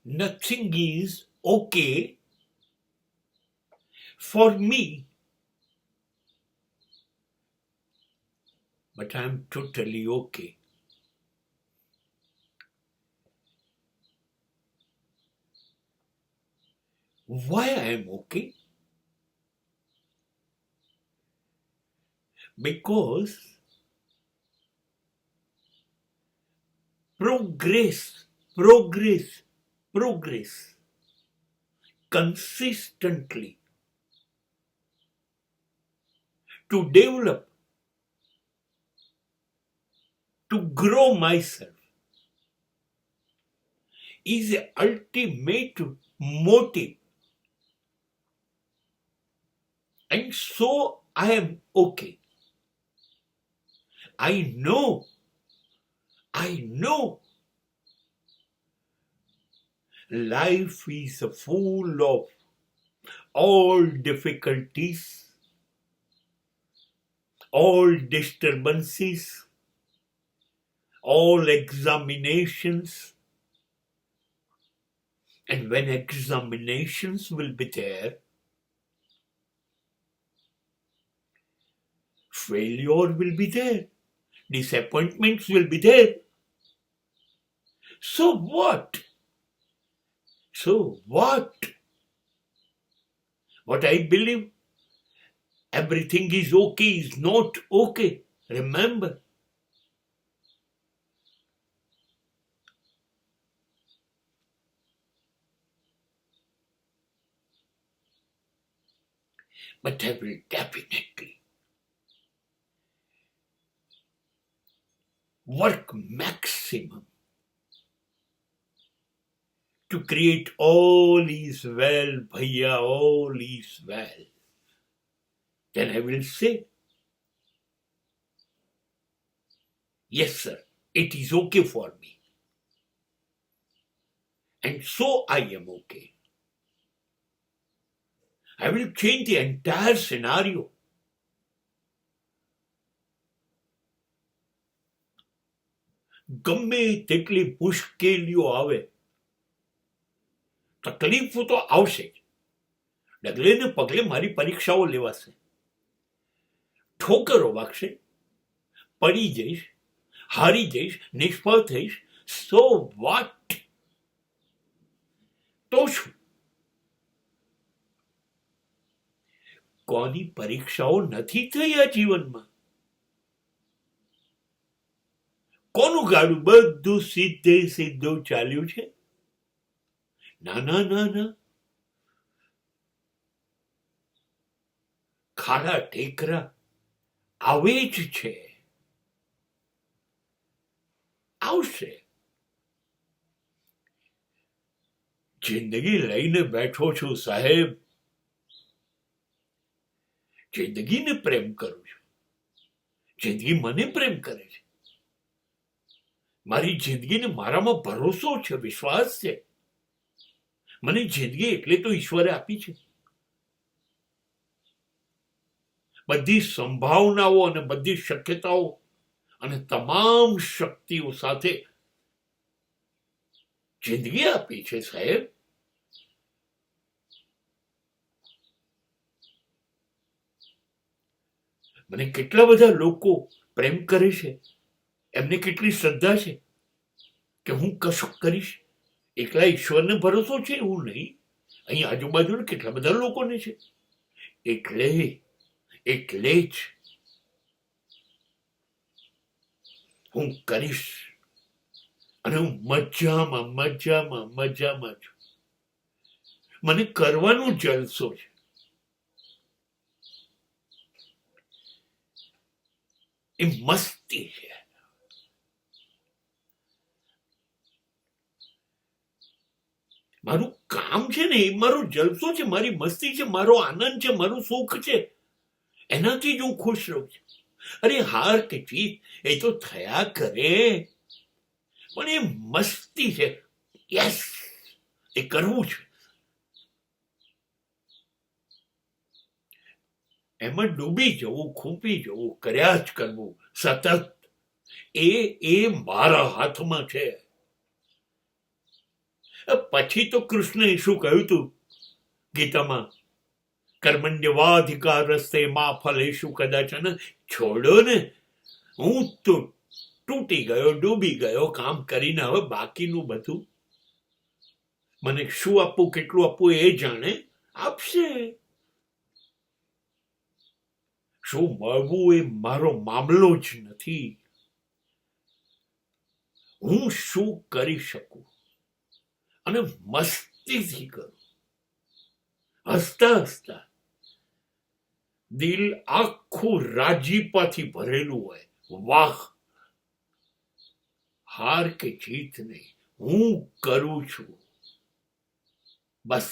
Nothing is okay for me, but I'm totally okay. Why I am okay? Because progress consistently to develop, to grow myself is the ultimate motive. And so I am okay. I know life is full of all difficulties, all disturbances, all examinations. And when examinations will be there, failure will be there, disappointments will be there. So what? What I believe, everything is okay is not okay. Remember. But I will definitely work maximum to create all is well, bhaiya, all is well. Then I will say, yes, sir, it is okay for me. And so I am okay. I will change the entire scenario. ગમે તેટલી મુશ્કેલીઓ આવે, તકલીફો તો આવશે જ. ડગલે ને પગલે મારી પરીક્ષાઓ લેવાશે, ઠોકરો વાગશે, પડી જઈશ, હારી જઈશ, નિષ્ફળ થઈશ. So what? તો શું? કોની પરીક્ષાઓ નથી થઈ આ જીવનમાં? કોનું ગાડું બધું સીધું ચાલ્યું છે? ના ના ના ના, ખાડા ટેકરા આવે જ છે, આવશે. જિંદગી લઈને બેઠો છું સાહેબ, જિંદગીને પ્રેમ કરું છું, જિંદગી મને પ્રેમ કરે છે. મારી જિંદગીને મારામાં ભરોસો છે, વિશ્વાસ છે. મને જિંદગી એટલે તો ઈશ્વરે આપી છે. બધી સંભાવનાઓ અને બધી શક્યતાઓ અને તમામ શક્તિઓ સાથે જિંદગી આપી છે સાહેબ. મને કેટલા બધા લોકો પ્રેમ કરે છે, એમને કેટલી શ્રદ્ધા છે કે હું કશું કરીશ. એકલા ઈશ્વરને ભરોસો છે એવું નહીં, અહીં આજુબાજુના કેટલા બધા લોકોને છે. એટલે જ હું કરીશ અને હું મજામાં છું. મને કરવાનો જલસો છે. એ મસ્તી છે. મારું કામ છે ને એ મારો જલસો છે, મારી મસ્તી છે, મારો આનંદ છે, મારું સુખ છે. એનાથી જ હું ખુશ રહું છું. અરે હાર કે જીત એ તો થયા કરે, પણ એ મસ્તી છે. યસ, એ કરવું છે. એમાં ડૂબી જવું, ખૂંપી જવું, કર્યા જ કરવું સતત, એ મારા હાથમાં છે. પછી તો કૃષ્ણએ શું કહ્યું તું ગીતામાં? કર્મણ્યવાધિકાર રસ્તે માં ફલેશુ કદાચન. છોડો ને, હું તો તૂટી ગયો, ડૂબી ગયો કામ કરીને. હવે બાકીનું બધું મને શું આપવું, કેટલું આપવું એ જાણે, આપશે. શું મળવું એ મારો મામલો જ નથી. હું શું કરી શકું અને મસ્તીથી કરું, હસતા હસતા. દિલ આખું રાજીપાથી ભરેલું હોય. વાહ, હાર કે જીત નહીં, હું કરું છું બસ.